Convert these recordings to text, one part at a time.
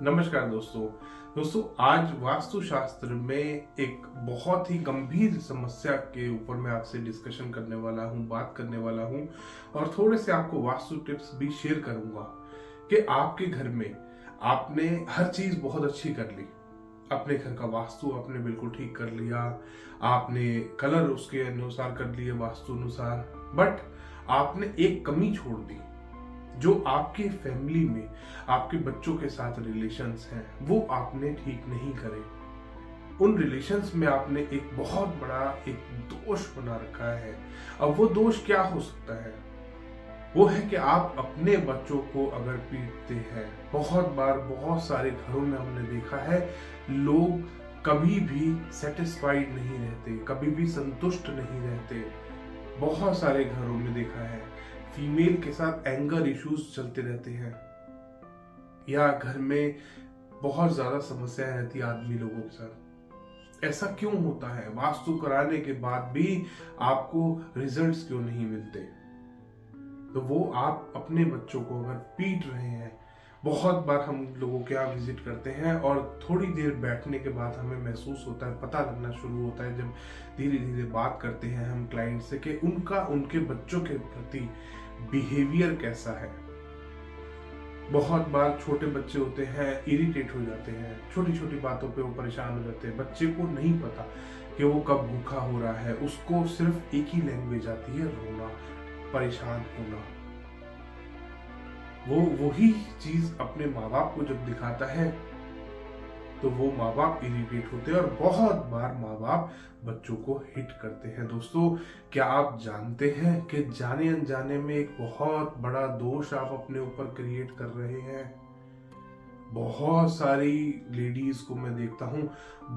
नमस्कार दोस्तों आज वास्तुशास्त्र में एक बहुत ही गंभीर समस्या के ऊपर मैं आपसे डिस्कशन करने वाला हूँ, बात करने वाला हूँ और थोड़े से आपको वास्तु टिप्स भी शेयर करूंगा कि आपके घर में आपने हर चीज बहुत अच्छी कर ली, अपने घर का वास्तु आपने बिल्कुल ठीक कर लिया, आपने कलर उसके अनुसार कर लिए वास्तु अनुसार, बट आपने एक कमी छोड़ दी जो आपके फैमिली में आपके बच्चों के साथ रिलेशंस हैं वो आपने ठीक नहीं करे। उन रिलेशंस में आपने एक बहुत बड़ा एक दोष बना रखा है। अब वो दोष क्या हो सकता है? वो है कि आप अपने बच्चों को अगर पीटते हैं। बहुत बार बहुत सारे घरों में हमने देखा है लोग कभी भी सेटिस्फाइड नहीं रहते, कभी भी संतुष्ट नहीं रहते। बहुत सारे घरों में देखा है फीमेल के साथ एंगर इश्यूज चलते रहते हैं या घर में बहुत ज्यादा समस्याएं रहती है आदमी लोगों के साथ। ऐसा क्यों होता है? वास्तु कराने के बाद भी आपको रिजल्ट्स क्यों नहीं मिलते? तो वो आप अपने बच्चों को अगर पीट रहे हैं। बहुत बार हम लोगों के यहाँ विजिट करते हैं और थोड़ी देर बैठने के बाद हमें महसूस होता है, पता लगना शुरू होता है जब धीरे धीरे बात करते हैं हम क्लाइंट से कि उनके बच्चों के प्रति बिहेवियर कैसा है। बहुत बार छोटे बच्चे होते हैं, इरिटेट हो जाते हैं, छोटी छोटी बातों पे वो परेशान हो जाते हैं। बच्चे को नहीं पता कि वो कब भूखा हो रहा है, उसको सिर्फ एक ही लैंग्वेज आती है, रोना, परेशान होना। वो वही चीज अपने माँ बाप को जब दिखाता है तो वो माँ बाप इरिटेट होते हैं और बहुत बार माँ बाप बच्चों को हिट करते हैं। दोस्तों, क्या आप जानते हैं कि जाने अनजाने में एक बहुत बड़ा दोष आप अपने ऊपर क्रिएट कर रहे हैं? बहुत सारी लेडीज को मैं देखता हूँ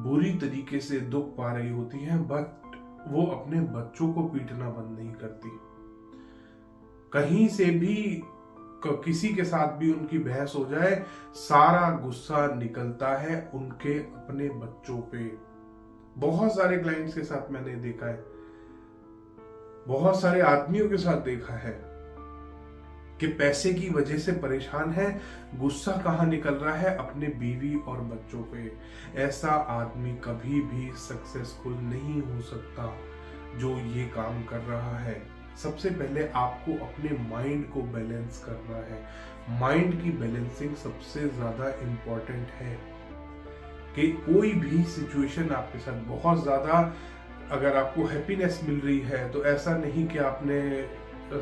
बुरी तरीके से दुख पा रही होती हैं, बट वो अपने बच्चों को पीटना बंद नहीं करती। कहीं से भी किसी के साथ भी उनकी बहस हो जाए, सारा गुस्सा निकलता है उनके अपने बच्चों पे। बहुत सारे क्लाइंट्स के साथ मैंने देखा है, बहुत सारे आदमियों के साथ देखा है कि पैसे की वजह से परेशान है, गुस्सा कहाँ निकल रहा है? अपने बीवी और बच्चों पे। ऐसा आदमी कभी भी सक्सेसफुल नहीं हो सकता जो ये काम कर रहा है। सबसे पहले आपको अपने माइंड को बैलेंस करना है। माइंड की बैलेंसिंग सबसे ज्यादा इंपॉर्टेंट है कि कोई भी सिचुएशन आपके साथ बहुत ज्यादा अगर आपको हैप्पीनेस मिल रही है तो ऐसा नहीं कि आपने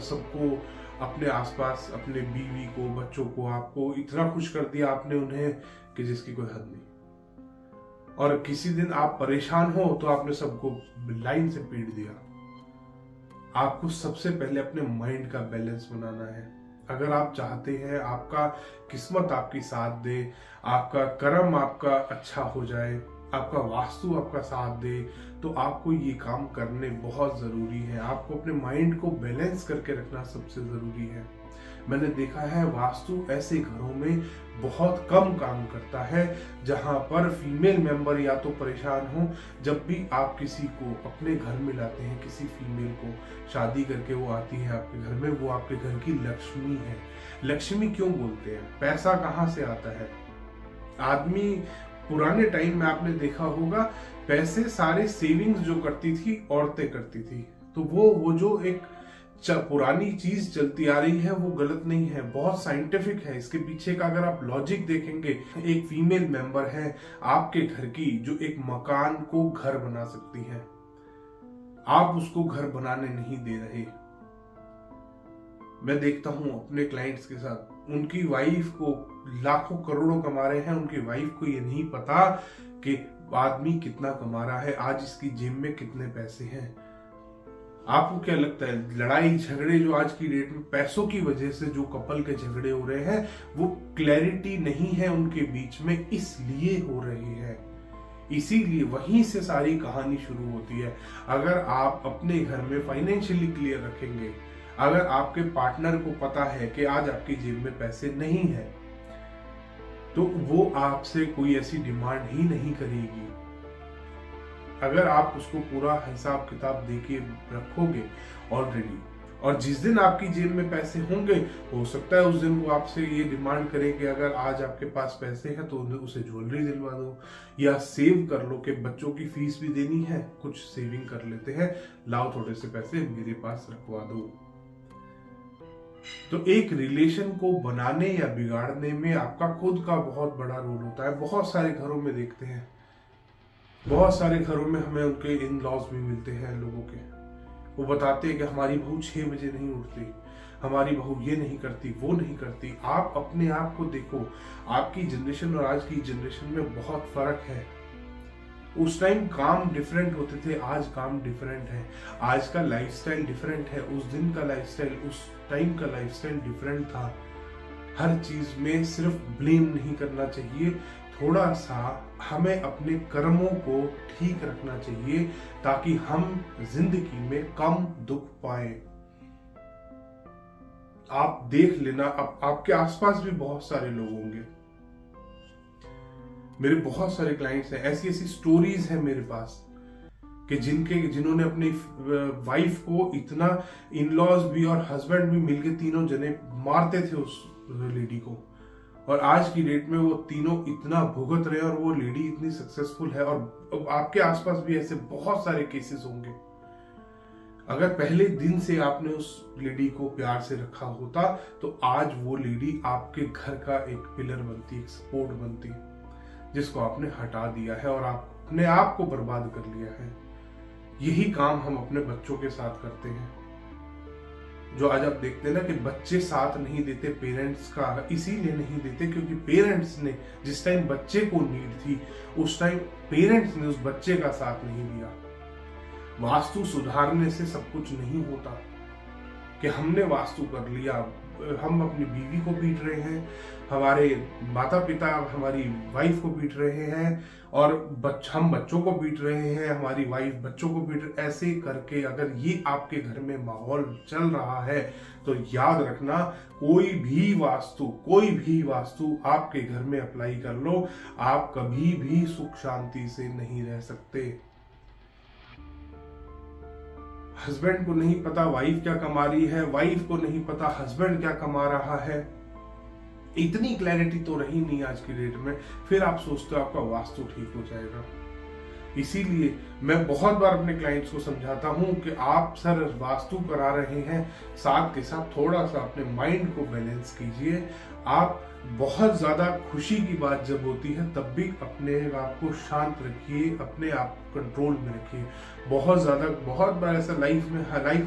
सबको अपने आसपास, अपने बीवी को, बच्चों को, आपको इतना खुश कर दिया आपने उन्हें कि जिसकी कोई हद नहीं। और किसी दिन आप परेशान हो तो आपने सबको लाइन से पीट दिया। आपको सबसे पहले अपने माइंड का बैलेंस बनाना है। अगर आप चाहते हैं आपका किस्मत आपकी साथ दे, आपका कर्म आपका अच्छा हो जाए, आपका वास्तु आपका साथ दे, तो आपको ये काम करने बहुत जरूरी है। आपको अपने माइंड को बैलेंस करके रखना सबसे जरूरी है। मैंने देखा है वास्तु ऐसे घरों में बहुत कम काम करता है जहां पर फीमेल मेंबर या तो परेशान हो। जब भी आप किसी को अपने घर में लाते हैं, किसी फीमेल को शादी करके वो आती है आपके घर में, वो आपके घर की लक्ष्मी है। लक्ष्मी क्यों बोलते हैं? पैसा कहाँ से आता है? आदमी पुराने टाइम में आपने देखा होगा पैसे सारे सेविंग्स जो करती थी औरतें करती थी। तो वो जो एक पुरानी चीज चलती आ रही है वो गलत नहीं है, बहुत साइंटिफिक है। इसके पीछे का अगर आप लॉजिक देखेंगे, एक फीमेल मेंबर है आपके घर की जो एक मकान को घर बना सकती है, आप उसको घर बनाने नहीं दे रहे। मैं देखता हूं अपने क्लाइंट्स के साथ, उनकी वाइफ को लाखों करोड़ों कमा रहे हैं, उनकी वाइफ को ये नहीं पता कि आदमी कितना कमा रहा है, आज इसकी जेब में कितने पैसे हैं। आपको क्या लगता है लड़ाई झगड़े जो आज की डेट में पैसों की वजह से जो कपल के झगड़े हो रहे हैं वो क्लैरिटी नहीं है उनके बीच में, इसलिए हो रही है। इसीलिए वहीं से सारी कहानी शुरू होती है। अगर आप अपने घर में फाइनेंशियली क्लियर रखेंगे, अगर आपके पार्टनर को पता है कि आज आपकी जेब में पैसे नहीं है, तो वो आपसे कोई ऐसी डिमांड ही नहीं करेगी। अगर आप उसको पूरा हिसाब किताब देके रखोगे ऑलरेडी, और जिस दिन आपकी जेब में पैसे होंगे, हो सकता है उस दिन वो आपसे ये डिमांड करे कि अगर आज आपके पास पैसे हैं तो उसे ज्वेलरी दिलवा दो, या सेव कर लो कि बच्चों की फीस भी देनी है, कुछ सेविंग कर लेते हैं, लाओ थोड़े से पैसे मेरे पास रखवा दो। तो एक रिलेशन को बनाने या बिगाड़ने में आपका खुद का बहुत बड़ा रोल होता है। बहुत सारे घरों में देखते हैं, बहुत सारे घरों में हमें उनके इन लॉज भी मिलते हैं लोगों के। वो बताते हैं कि हमारी बहू 6 बजे नहीं उठती, हमारी बहू ये नहीं करती, वो नहीं करती। आप अपने आप को देखो, आपकी जनरेशन और आज की जनरेशन में बहुत फर्क है। उस टाइम काम डिफरेंट होते थे, आज काम डिफरेंट है। आज का लाइफस्टाइल डिफरेंट है, उस दिन का लाइफस्टाइल, उस टाइम का लाइफस्टाइल डिफरेंट था। हर चीज में सिर्फ ब्लेम नहीं करना चाहिए, थोड़ा सा हमें अपने कर्मों को ठीक रखना चाहिए ताकि हम जिंदगी में कम दुख पाए। आप देख लेना, आपके आसपास भी बहुत सारे लोग होंगे। मेरे बहुत सारे क्लाइंट्स हैं, ऐसी ऐसी स्टोरीज हैं मेरे पास कि जिन्होंने अपनी वाइफ को इतना, इन लॉज भी और हस्बैंड भी मिलके तीनों जने मारते थे उस लेडी को, और आज की डेट में वो तीनों इतना भुगत रहे और वो लेडी इतनी सक्सेसफुल है। और आपके आसपास भी ऐसे बहुत सारे केसेस होंगे। अगर पहले दिन से आपने उस लेडी को प्यार से रखा होता तो आज वो लेडी आपके घर का एक पिलर बनती, एक सपोर्ट बनती, जिसको आपने हटा दिया है और आपने आप को बर्बाद कर लिया है। यही काम हम अपने बच्चों के साथ करते हैं। जो आज आप देखते हैं ना कि बच्चे साथ नहीं देते पेरेंट्स का, इसीलिए नहीं देते क्योंकि पेरेंट्स ने जिस टाइम बच्चे को नीड थी उस टाइम पेरेंट्स ने उस बच्चे का साथ नहीं दिया। वास्तु सुधारने से सब कुछ नहीं होता कि हमने वास्तु कर लिया, हम अपनी बीवी को पीट रहे हैं, हमारे माता पिता हमारी वाइफ को पीट रहे हैं, और हम बच्चों को पीट रहे हैं, हमारी वाइफ बच्चों को पीट रहे। ऐसे करके अगर ये आपके घर में माहौल चल रहा है तो याद रखना, कोई भी वास्तु आपके घर में अप्लाई कर लो, आप कभी भी सुख शांति से नहीं रह सकते। हस्बैंड को नहीं पता वाइफ क्या कमा रही है, वाइफ को नहीं पता हस्बैंड क्या कमा रहा है। इतनी क्लैरिटी तो रही नहीं आज की डेट में, फिर आप सोचते हो आपका वास्तु ठीक हो जाएगा। इसीलिए मैं बहुत बार अपने क्लाइंट्स को समझाता हूं कि आप सर वास्तु करा रहे हैं, साथ के साथ थोड़ा सा अपने माइंड को बैलेंस कीजिए। आप बहुत ज्यादा खुशी की बात जब होती है तब भी अपने आप को शांत रखिए, अपने आप को कंट्रोल में रखिए। बहुत बार ऐसा लाइफ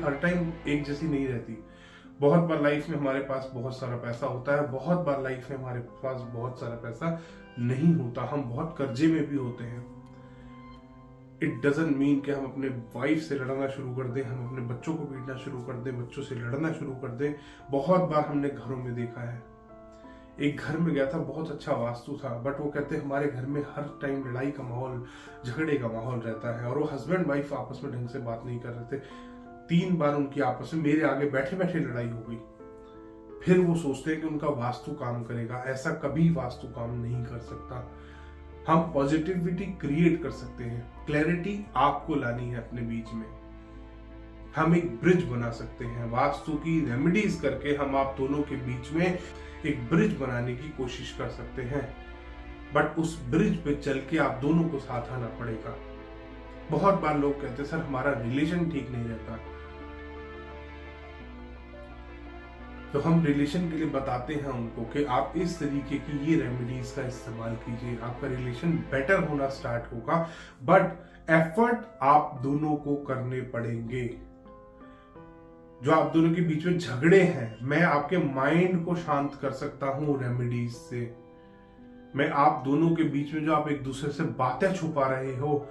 हर टाइम एक जैसी नहीं रहती। बहुत बार लाइफ में हमारे पास बहुत सारा पैसा होता है, बहुत बार लाइफ में हमारे पास बहुत सारा पैसा नहीं होता, हम बहुत कर्जे में भी होते हैं। इट डजंट मीन कि हम अपने वाइफ से लड़ना शुरू कर दें, हम अपने बच्चों को पीटना शुरू कर दें, बच्चों से लड़ना शुरू कर दें। बहुत बार हमने घरों में देखा है। एक घर में गया था, बहुत अच्छा वास्तु था, बट वो कहते हमारे घर में हर टाइम लड़ाई का माहौल, झगड़े का माहौल रहता है, और वो हस्बैंड वाइफ आपस में ढंग से बात नहीं कर रहे थे। 3 बार उनकी आपस में मेरे आगे बैठे बैठे लड़ाई हो गई। फिर वो सोचते हैं कि उनका वास्तु काम करेगा, ऐसा कभी वास्तु काम नहीं कर सकता। हम पॉजिटिविटी क्रिएट कर सकते हैं, क्लैरिटी आपको लानी है अपने बीच में। हम एक ब्रिज बना सकते हैं, वास्तु की रेमेडीज करके हम आप दोनों के बीच में एक ब्रिज बनाने की कोशिश कर सकते हैं। बट उस ब्रिज पे चल के आप दोनों को साथ आना पड़ेगा। बहुत बार लोग कहते हैं सर हमारा रिलेशन ठीक नहीं रहता, तो हम रिलेशन के लिए बताते हैं उनको कि आप इस तरीके की ये रेमेडीज का इस्तेमाल कीजिए, आपका रिलेशन बेटर होना स्टार्ट होगा। बट एफर्ट आप दोनों को करने पड़ेंगे। जो आप दोनों के बीच में झगड़े हैं, मैं आपके माइंड को शांत कर सकता हूं रेमेडीज से। मैं आप दोनों के बीच में जो आप एक दूसरे से बातें छुपा रहे हो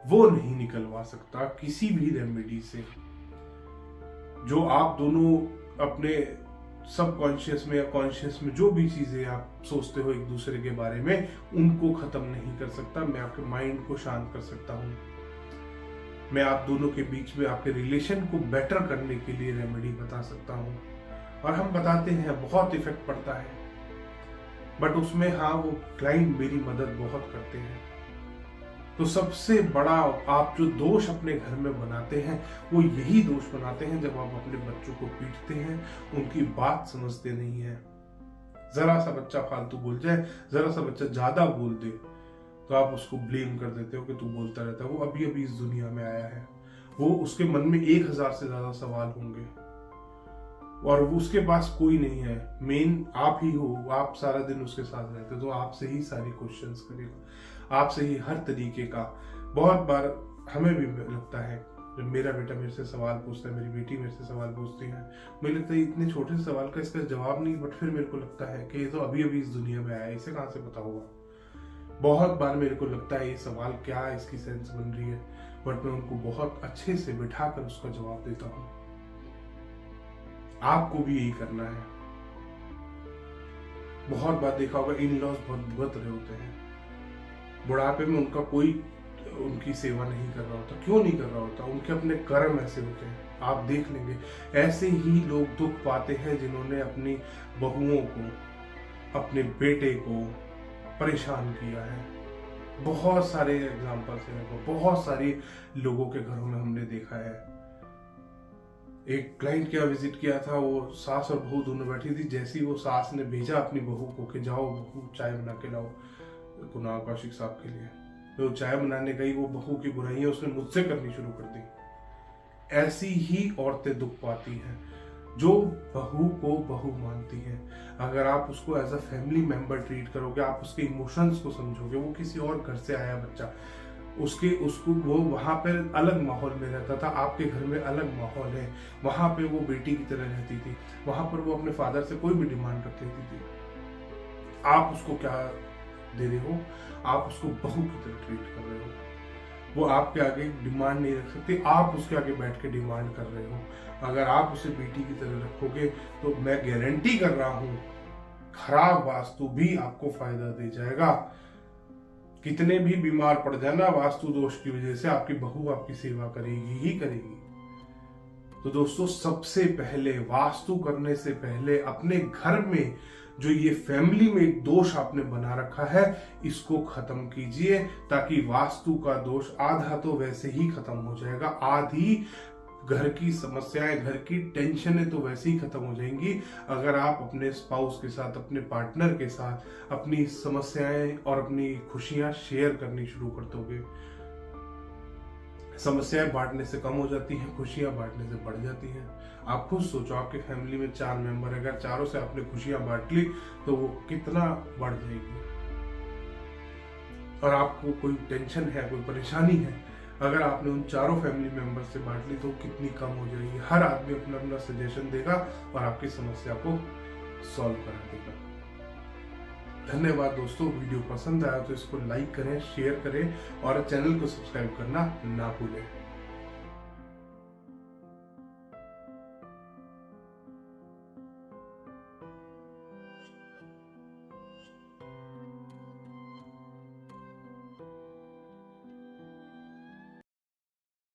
वो नहीं निकलवा सकता किसी भी रेमेडी से। जो आप दोनों अपने सबकॉन्शियस में या कॉन्शियस में जो भी चीजें आप सोचते हो एक दूसरे के बारे में, उनको खत्म नहीं कर सकता। मैं आपके माइंड को शांत कर सकता हूं। मैं आप दोनों के बीच में आपके रिलेशन को बेटर करने के लिए रेमेडी बता सकता हूं, और हम बताते हैं, बहुत इफेक्ट पड़ता है। बट उसमें हाँ, वो क्लाइंट मेरी मदद बहुत करते हैं। तो सबसे बड़ा आप जो दोष अपने घर में बनाते हैं वो यही दोष बनाते हैं जब आप अपने बच्चों को पीटते हैं, उनकी बात समझते नहीं है। जरा सा बच्चा फालतू बोल जाए, जरा सा बच्चा ज्यादा बोल दे तो आप उसको ब्लेम कर देते हो कि तू बोलता रहता है। वो अभी अभी इस दुनिया में आया है, वो उसके मन में 1000 से ज्यादा सवाल होंगे और उसके पास कोई नहीं है, मेन आप ही हो। आप सारा दिन उसके साथ रहते हो तो आपसे ही सारी क्वेश्चंस करेगा, आपसे ही हर तरीके का। बहुत बार हमें भी लगता है जब मेरा बेटा मेरे से सवाल पूछता है, मेरी बेटी मेरे से सवाल पूछती है, मुझे लगता है इतने छोटे से सवाल का इसका जवाब नहीं, बट फिर मेरे को लगता है कि ये तो अभी अभी इस दुनिया में आया है, इसे कहाँ से पता होगा। बहुत बार मेरे को लगता है ये सवाल क्या है, इसकी सेंस बन रही है, बट मैं उनको बहुत अच्छे से बिठाकर उसका जवाब देता हूँ। आपको भी यही करना है। बहुत बार देखा होगा इन लॉज बहुत भुगत रहे होते हैं, बुढ़ापे में उनका कोई उनकी सेवा नहीं कर रहा होता। क्यों नहीं कर रहा होता? उनके अपने कर्म ऐसे होते हैं। आप देख लेंगे ऐसे ही लोग दुख पाते हैं जिन्होंने अपनी बहुओं को, अपने बेटे को परेशान किया है। बहुत सारे एग्जाम्पल्स हैं, बहुत सारे लोगों के घरों में हमने देखा है। एक क्लाइंट के यहाँ विजिट किया था, वो सास और बहू दोनों बैठी थी। जैसे ही वो सास ने भेजा अपनी बहू को कि जाओ बहू चाय बना के लाओ कुणाल कौशिक साहब के लिए, तो चाय बनाने गई, वो बहू की बुराइयां उसने मुझसे करनी शुरू कर दी। ऐसी ही औरतें दुख पाती हैं जो बहू को बहू मानती हैं। अगर आप उसको as a family member treat करोगे, आप उसके इमोशंस को समझोगे, वो किसी और घर से आया बच्चा, उसको वो वहां पर अलग माहौल में रहता था, आपके घर में अलग माहौल है, वहां पे वो बेटी की तरह रहती थी, वहां पर वो अपने फादर से कोई भी डिमांड रख लेती थी। आप उसको क्या दे रहे हो? आप उसको बहू की तरह ट्रीट कर रहे हो। वो आपके आगे डिमांड नहीं रख सकती, आप उसके आगे बैठ के डिमांड कर रहे हो। अगर आप उसे बेटी की तरह रखोगे तो मैं गारंटी कर रहा हूं खराब वास्तु भी आपको फायदा दे जाएगा। कितने भी बीमार पड़ जाना वास्तु दोष की वजह से, आपकी बहू आपकी सेवा करेगी ही करेगी। तो दोस्तों, सबसे पहले वास्तु करने से पहले अपने घर में जो ये फैमिली में एक दोष आपने बना रखा है, इसको खत्म कीजिए, ताकि वास्तु का दोष आधा तो वैसे ही खत्म हो जाएगा, आधी घर की समस्याएं, घर की टेंशनें तो वैसे ही खत्म हो जाएंगी अगर आप अपने स्पाउस के साथ, अपने पार्टनर के साथ अपनी समस्याएं और अपनी खुशियां शेयर करनी शुरू कर दोगे। समस्याएं बांटने से कम हो जाती हैं, खुशियां बांटने से बढ़ जाती हैं। आप खुद सोचो, आपके फैमिली में 4 मेंबर है, अगर चारों से आपने खुशियां बांट ली तो वो कितना बढ़ जाएगी। और आपको कोई टेंशन है, कोई परेशानी है, अगर आपने उन चारों फैमिली मेंबर से बांट ली तो कितनी कम हो जाएगी। हर आदमी अपना अपना सजेशन देगा और आपकी समस्या को सॉल्व करा देगा। धन्यवाद दोस्तों, वीडियो पसंद आया तो इसको लाइक करें, शेयर करें और चैनल को सब्सक्राइब करना ना भूलें।